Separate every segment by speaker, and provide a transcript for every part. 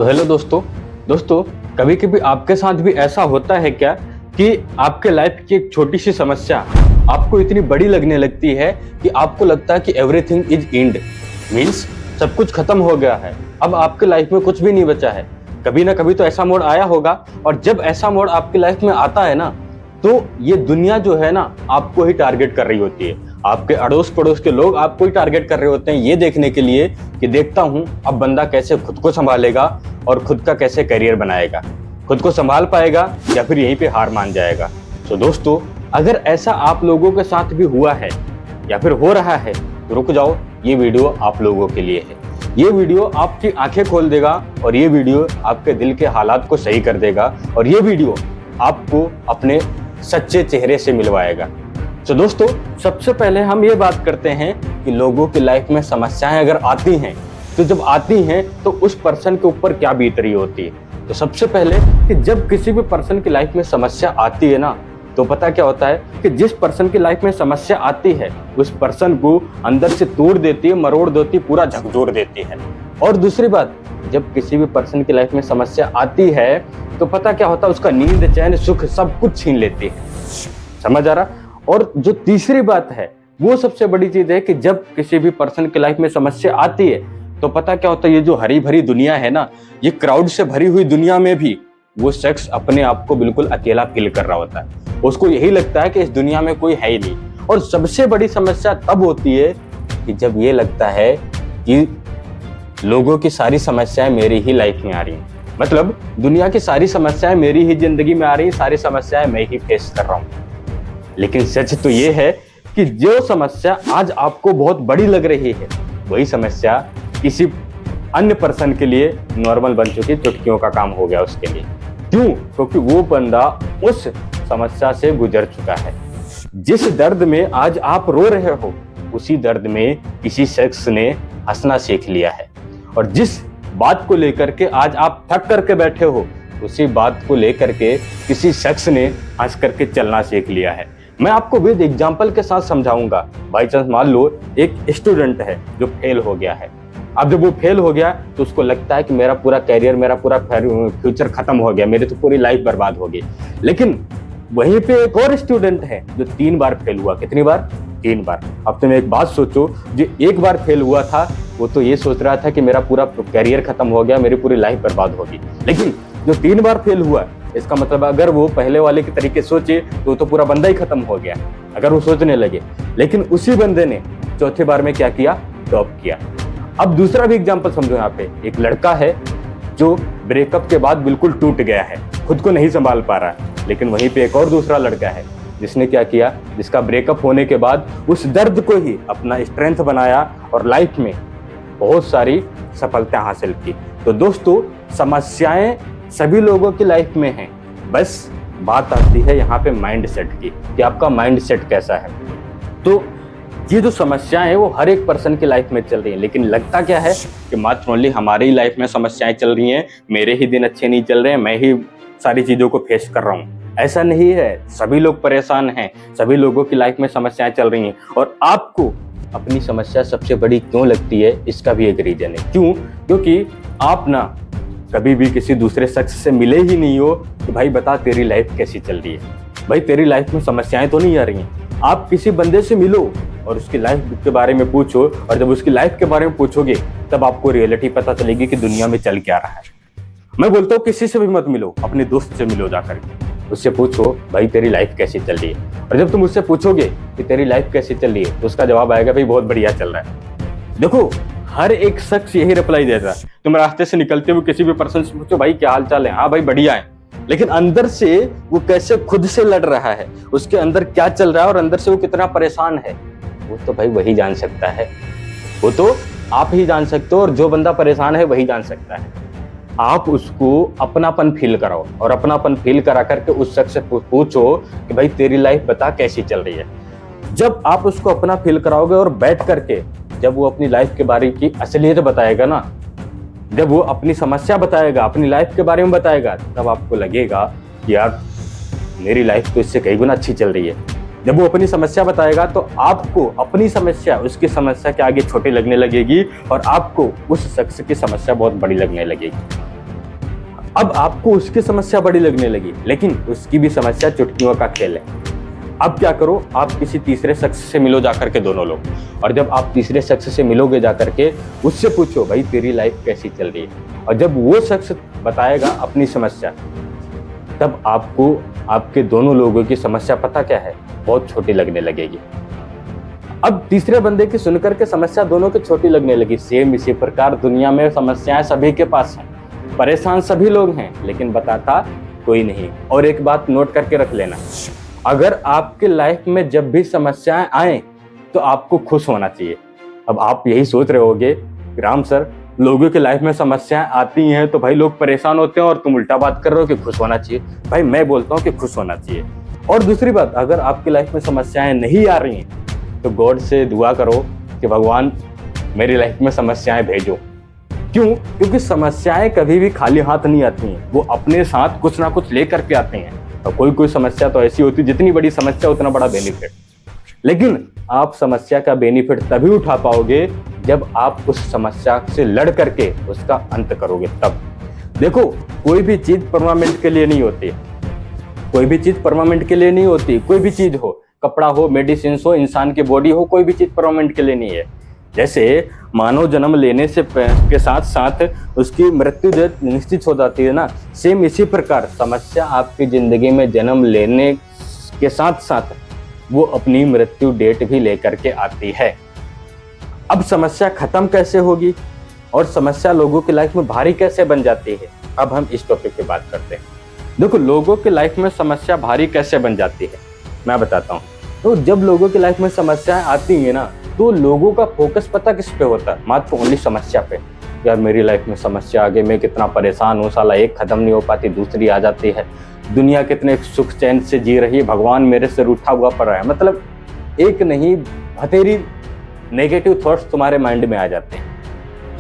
Speaker 1: तो हेलो दोस्तों कभी कभी आपके साथ भी ऐसा होता है क्या कि आपके लाइफ की एक छोटी सी समस्या आपको इतनी बड़ी लगने लगती है कि आपको लगता है कि एवरीथिंग इज एंड, मीन्स सब कुछ खत्म हो गया है, अब आपके लाइफ में कुछ भी नहीं बचा है। कभी ना कभी तो ऐसा मोड़ आया होगा, और जब ऐसा मोड़ आपकी लाइफ में आता है ना, तो ये दुनिया जो है ना आपको ही टारगेट कर रही होती है। आपके अड़ोस पड़ोस के लोग आपको ही टारगेट कर रहे होते हैं, ये देखने के लिए कि देखता हूं अब बंदा कैसे खुद को संभालेगा और खुद का कैसे करियर बनाएगा, खुद को संभाल पाएगा या फिर यहीं पे हार मान जाएगा। तो दोस्तों, अगर ऐसा आप लोगों के साथ भी हुआ है या फिर हो रहा है तो रुक जाओ, ये वीडियो आप लोगों के लिए है। ये वीडियो आपकी आंखें खोल देगा और ये वीडियो आपके दिल के हालात को सही कर देगा और ये वीडियो आपको अपने सच्चे चेहरे से मिलवाएगा। तो दोस्तों, सबसे पहले हम ये बात करते हैं कि लोगों की लाइफ में समस्याएं अगर आती हैं तो जब आती हैं तो उस पर्सन के ऊपर क्या बीत रही होती है। तो सबसे पहले कि जब किसी भी पर्सन की लाइफ में समस्या आती है ना, तो पता क्या होता है कि जिस पर्सन की लाइफ में समस्या आती है उस पर्सन को अंदर से तोड़ देती है, मरोड़ देती है, पूरा झकझोर देती है। और दूसरी बात, जब किसी भी पर्सन की लाइफ में समस्या आती है तो पता क्या होता है, उसका नींद, चैन, सुख सब कुछ छीन लेती है। समझ आ रहा? और जो तीसरी बात है वो सबसे बड़ी चीज है कि जब किसी भी पर्सन की लाइफ में समस्या आती है तो पता क्या होता है, ये जो हरी भरी दुनिया है ना, ये क्राउड से भरी हुई दुनिया में भी वो शख्स अपने आप को बिल्कुल अकेला फील कर रहा होता है। उसको यही लगता है कि इस दुनिया में कोई है ही नहीं। और सबसे बड़ी समस्या तब होती है कि जब ये लगता है कि लोगों की सारी समस्याएं मेरी ही लाइफ में आ रही हैं, मतलब दुनिया की सारी समस्याएं मेरी ही जिंदगी में आ रही हैं, सारी समस्याएं मैं ही फेस कर रहा हूँ। लेकिन सच तो ये है कि जो समस्या आज आपको बहुत बड़ी लग रही है वही समस्या किसी अन्य पर्सन के लिए नॉर्मल बन चुकी, चुटकियों का काम हो गया उसके लिए। क्यों? क्योंकि वो बंदा उस समस्या से गुजर चुका है। जिस दर्द में आज आप रो रहे हो उसी दर्द में किसी शख्स ने हंसना सीख लिया है, और जिस बात को लेकर के आज आप थक करके बैठे हो उसी बात को लेकर के किसी शख्स ने हंस करके चलना सीख लिया है। मैं आपको विद एग्जाम्पल के साथ समझाऊंगा। बाई चांस मान लो एक स्टूडेंट है जो फेल हो गया है। अब जब वो फेल हो गया तो उसको लगता है कि मेरा पूरा करियर, मेरा पूरा फ्यूचर खत्म हो गया, मेरी तो पूरी लाइफ बर्बाद हो गई। लेकिन वहीं पे एक और स्टूडेंट है जो 3 बार फेल हुआ। कितनी बार? 3 बार। अब तुम एक बात सोचो, जो 1 बार फेल हुआ था वो तो ये सोच रहा था कि मेरा पूरा करियर खत्म हो गया, मेरी पूरी लाइफ बर्बाद होगी। लेकिन जो 3 बार फेल हुआ, इसका मतलब अगर वो पहले वाले के तरीके सोचे तो पूरा बंदा ही खत्म हो गया, अगर वो सोचने लगे। लेकिन उसी बंदे ने चौथे बार में क्या किया? टॉप किया। अब दूसरा भी एग्जांपल समझो। यहाँ पे एक लड़का है जो ब्रेकअप के बाद बिल्कुल टूट गया है, खुद को नहीं संभाल पा रहा है। लेकिन वहीं पे एक और दूसरा लड़का है जिसने क्या किया, जिसका ब्रेकअप होने के बाद उस दर्द को ही अपना स्ट्रेंथ बनाया और लाइफ में बहुत सारी सफलता हासिल की। तो दोस्तों, समस्याएं सभी लोगों की लाइफ में हैं, बस बात आती है यहाँ पे माइंड सेट की कि आपका माइंड सेट कैसा है। तो ये जो समस्याएं हैं वो हर एक पर्सन की लाइफ में चल रही है, लेकिन लगता क्या है कि मात्र ओनली हमारी ही लाइफ में समस्याएं चल रही हैं, मेरे ही दिन अच्छे नहीं चल रहे हैं, मैं ही सारी चीजों को फेस कर रहा हूँ। ऐसा नहीं है, सभी लोग परेशान हैं, सभी लोगों की लाइफ में समस्याएं चल रही हैं। और आपको अपनी समस्या सबसे बड़ी क्यों लगती है, इसका भी एक रीजन है। क्यों? क्योंकि आप ना कभी भी किसी दूसरे शख्स से मिले ही नहीं हो कि भाई बता तेरी लाइफ कैसी चल रही है, भाई तेरी लाइफ में समस्याएं तो नहीं आ रही हैं। आप किसी बंदे से मिलो और उसकी लाइफ के बारे में पूछो, और जब उसकी लाइफ के बारे में पूछोगे तब आपको रियलिटी पता चलेगी कि दुनिया में चल क्या रहा है। मैं बोलता हूँ किसी से भी मत मिलो, अपने दोस्त से मिलो जाकर के, उससे पूछो भाई तेरी लाइफ कैसी चल रही है। और जब तुम उससे पूछोगे कि तेरी लाइफ कैसी चल रही है तो उसका जवाब आएगा भाई बहुत बढ़िया चल रहा है। देखो, हर एक शख्स यही रिप्लाई देता है। तुम रास्ते से निकलते हुए किसी भी पर्सन से पूछो भाई क्या हाल चाल है, हाँ भाई बढ़िया है, लेकिन अंदर से वो कैसे खुद से लड़ रहा है, उसके अंदर क्या चल रहा है और अंदर से वो कितना परेशान है, वो तो भाई वही जान सकता है। वो तो आप ही जान सकते हो, और जो बंदा परेशान है वही जान सकता है। आप उसको अपनापन फील कराओ और अपनापन फील करा करके उस शख्स से पूछो कि भाई तेरी लाइफ बता कैसी चल रही है। जब आप उसको अपना फील कराओगे और बैठ करके जब वो अपनी लाइफ के बारे की असलियत बताएगा ना, जब वो अपनी समस्या बताएगा, अपनी लाइफ के बारे में बताएगा, तब आपको लगेगा कि यार मेरी लाइफ तो इससे कई गुना अच्छी चल रही है। जब वो अपनी समस्या बताएगा तो आपको अपनी समस्या उसकी समस्या के आगे छोटी लगने लगेगी और आपको उस शख्स की समस्या बहुत बड़ी लगने लगेगी। अब आपको उसकी समस्या बड़ी लगने लगी, लेकिन उसकी भी समस्या चुटकियों का खेल है। अब क्या करो, आप किसी तीसरे शख्स से मिलो जाकर के दोनों लोग, और जब आप तीसरे शख्स से मिलोगे जाकर के, उससे पूछो भाई तेरी लाइफ कैसी चल रही है, और जब वो शख्स बताएगा अपनी समस्या, तब आपको आपके दोनों लोगों की समस्या पता क्या है, बहुत छोटी लगने लगेगी। अब तीसरे बंदे की सुनकर के समस्या दोनों की छोटी लगने लगी। सेम इसी प्रकार दुनिया में समस्याएं सभी के पास हैं, परेशान सभी लोग हैं, लेकिन बताता कोई नहीं। और एक बात नोट करके रख लेना, अगर आपके लाइफ में जब भी समस्याएं आए तो आपको खुश होना चाहिए। अब आप यही सोच रहे होगे राम सर, लोगों की लाइफ में समस्याएं आती हैं तो भाई लोग परेशान होते हैं और तुम उल्टा बात कर रहे हो कि खुश होना चाहिए। भाई मैं बोलता हूँ कि खुश होना चाहिए। और दूसरी बात, अगर आपकी लाइफ में समस्याएं नहीं आ रही हैं तो गॉड से दुआ करो कि भगवान मेरी लाइफ में समस्याएं भेजो। क्यों? क्योंकि समस्याएं कभी भी खाली हाथ नहीं आती हैं, वो अपने साथ कुछ ना कुछ लेकर के आते हैं। और कोई समस्या तो ऐसी होती है, जितनी बड़ी समस्या उतना बड़ा बेनिफिट। लेकिन आप समस्या का बेनिफिट तभी उठा पाओगे जब आप उस समस्या से लड़ करके उसका अंत करोगे। तब देखो, कोई भी चीज परमानेंट के लिए नहीं होती, कोई भी चीज परमानेंट के लिए नहीं होती। कोई भी चीज हो, कपड़ा हो, मेडिसिन हो, इंसान की बॉडी हो, कोई भी चीज परमानेंट के लिए नहीं है। जैसे मानव जन्म लेने से के साथ साथ उसकी मृत्यु निश्चित हो जाती है ना, सेम इसी प्रकार समस्या आपकी जिंदगी में जन्म लेने के साथ साथ वो अपनी मृत्यु डेट भी लेकर के आती है। अब समस्या खत्म कैसे होगी और समस्या लोगों की लाइफ में भारी कैसे बन जाती है, अब हम इस टॉपिक पे बात करते हैं। देखो, लोगों की लाइफ में समस्या भारी कैसे बन जाती है मैं बताता हूँ। तो जब लोगों की लाइफ में समस्याएं आती है ना, तो लोगों का फोकस पता किस पे होता है? मात्र ओनली समस्या पे। यार मेरी लाइफ में समस्या आ गई, मैं कितना परेशान हूँ, साला एक खत्म नहीं हो पाती दूसरी आ जाती है, दुनिया कितने सुख चैन से जी रही है, भगवान मेरे से रूठा हुआ पड़ रहा है। मतलब एक नहीं बथेरी नेगेटिव थॉट्स तुम्हारे माइंड में आ जाते हैं,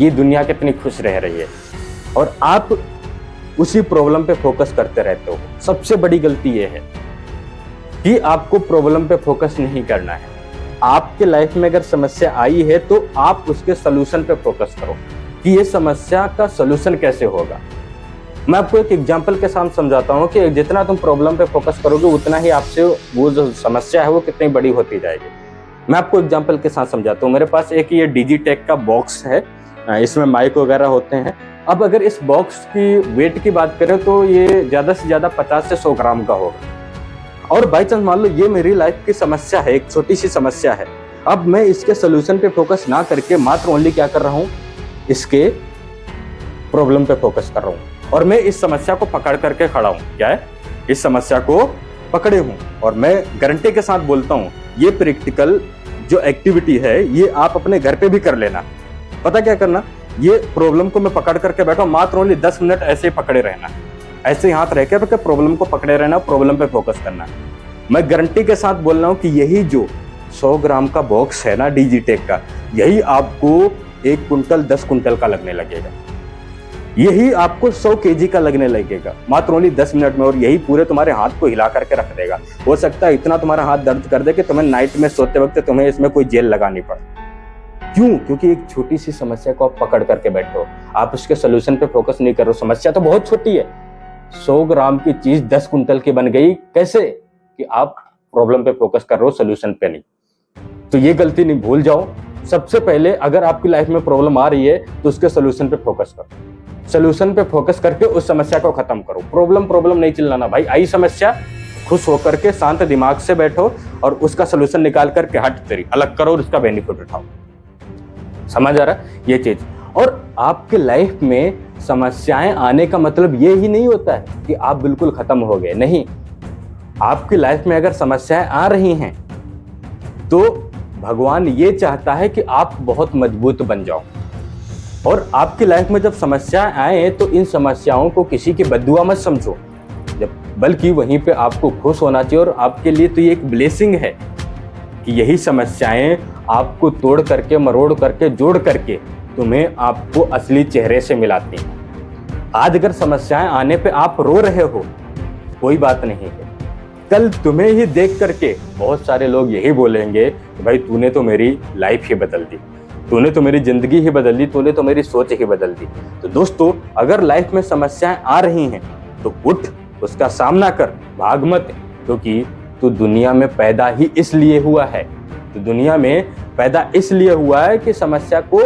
Speaker 1: ये दुनिया कितनी खुश रह रही है, और आप उसी प्रॉब्लम पे फोकस करते रहते हो। सबसे बड़ी गलती ये है कि आपको प्रॉब्लम पे फोकस नहीं करना है। आपके लाइफ में अगर समस्या आई है तो आप उसके सोल्यूशन पे फोकस करो कि ये समस्या का सोल्यूशन कैसे होगा। मैं आपको एक एग्जांपल के साथ समझाता हूँ कि जितना तुम प्रॉब्लम पे फोकस करोगे उतना ही आपसे वो जो समस्या है वो कितनी बड़ी होती जाएगी। मैं आपको एग्जांपल के साथ समझाता हूँ। मेरे पास एक ये डिजिटेक का बॉक्स है, इसमें माइक वगैरह होते हैं। अब अगर इस बॉक्स की वेट की बात करें तो ये ज़्यादा से ज़्यादा 50 से 100 ग्राम का होगा। और बाई चांस मान लो ये मेरी लाइफ की समस्या है, एक छोटी सी समस्या है। अब मैं इसके सोल्यूशन पे फोकस ना करके मात्र ओनली क्या कर रहा हूँ, इसके प्रॉब्लम पे फोकस कर रहा हूँ, और मैं इस समस्या को पकड़ करके खड़ा हूँ। क्या है? इस समस्या को पकड़े हूँ। और मैं गारंटी के साथ बोलता हूँ, ये प्रैक्टिकल जो एक्टिविटी है ये आप अपने घर पे भी कर लेना। पता क्या करना, ये प्रॉब्लम को मैं पकड़ करके बैठा हूँ, मात्र ओनली 10 मिनट ऐसे ही पकड़े रहना, ऐसे ही हाथ रह के प्रॉब्लम को पकड़े रहना, प्रॉब्लम पे फोकस करना। मैं गारंटी के साथ बोल रहा हूँ कि यही जो 100 ग्राम का बॉक्स है ना डिजिटेक का, यही आपको 1 कुंटल 10 कुंटल का लगने लगेगा, यही आपको 100 केजी का लगने लगेगा मात्र ओनली 10 मिनट में। और यही पूरे तुम्हारे हाथ को हिला करके रख देगा। हो सकता है इतना तुम्हारा हाथ दर्द कर दे कि तुम्हें नाइट में सोते वक्त तुम्हें इसमें कोई जेल लगानी पड़े। क्यों? क्योंकि एक छोटी सी समस्या को आप पकड़ करके बैठे हो, आप उसके सोल्यूशन पे फोकस नहीं कर रहे हो। समस्या तो बहुत छोटी है, 100 ग्राम की चीज 10 कुंटल की बन गई। कैसे? कि आप प्रॉब्लम पे फोकस कर रहे हो, सोल्यूशन पे नहीं। तो ये गलती नहीं भूल जाओ। सबसे पहले अगर आपकी लाइफ में प्रॉब्लम आ रही है तो उसके सोल्यूशन पे फोकस करो, सोल्यूशन पे फोकस करके उस समस्या को खत्म करो। प्रॉब्लम नहीं चिल्लाना भाई। आई समस्या, खुश होकर के शांत दिमाग से बैठो और उसका सोल्यूशन निकाल करके हट तेरी अलग करो और उसका बेनिफिट उठाओ। समझ आ रहा है ये चीज? और आपके लाइफ में समस्याएं आने का मतलब ये ही नहीं होता है कि आप बिल्कुल खत्म हो गए। नहीं, आपकी लाइफ में अगर समस्याएं आ रही हैं तो भगवान ये चाहता है कि आप बहुत मजबूत बन जाओ। और आपकी लाइफ में जब समस्याएं आए तो इन समस्याओं को किसी की बद्दुआ मत समझो, बल्कि वहीं पे आपको खुश होना चाहिए। और आपके लिए तो ये एक ब्लेसिंग है कि यही समस्याएं आपको तोड़ करके, मरोड़ करके, जोड़ करके तुम्हें आपको असली चेहरे से मिलाती हैं। आज अगर समस्याएं आने पे आप रो रहे हो, कोई बात नहीं है, कल तुम्हें ही देख करके बहुत सारे लोग यही बोलेंगे कि भाई तूने तो मेरी लाइफ ही बदल दी। तूने तो मेरी जिंदगी ही बदल दी, तूने तो मेरी सोच ही बदल दी। तो दोस्तों, अगर लाइफ में समस्याएं आ रही हैं तो उठ, उसका सामना कर, भाग मत, क्योंकि तू दुनिया में पैदा ही इसलिए हुआ है। तो दुनिया में पैदा इसलिए हुआ है कि समस्या को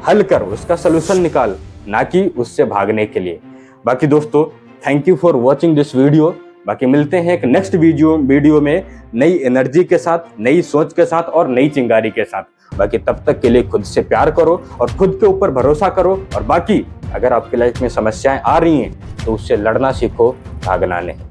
Speaker 1: हल कर, उसका सलूशन निकाल, ना कि उससे भागने के लिए। बाकी दोस्तों, thank you for watching this video. बाकी मिलते हैं एक नेक्स्ट वीडियो में नई एनर्जी के साथ, नई सोच के साथ और नई चिंगारी के साथ। बाकी तब तक के लिए खुद से प्यार करो और खुद के ऊपर भरोसा करो। और बाकी अगर आपकी लाइफ में समस्याएं आ रही हैं तो उससे लड़ना सीखो, भागना नहीं।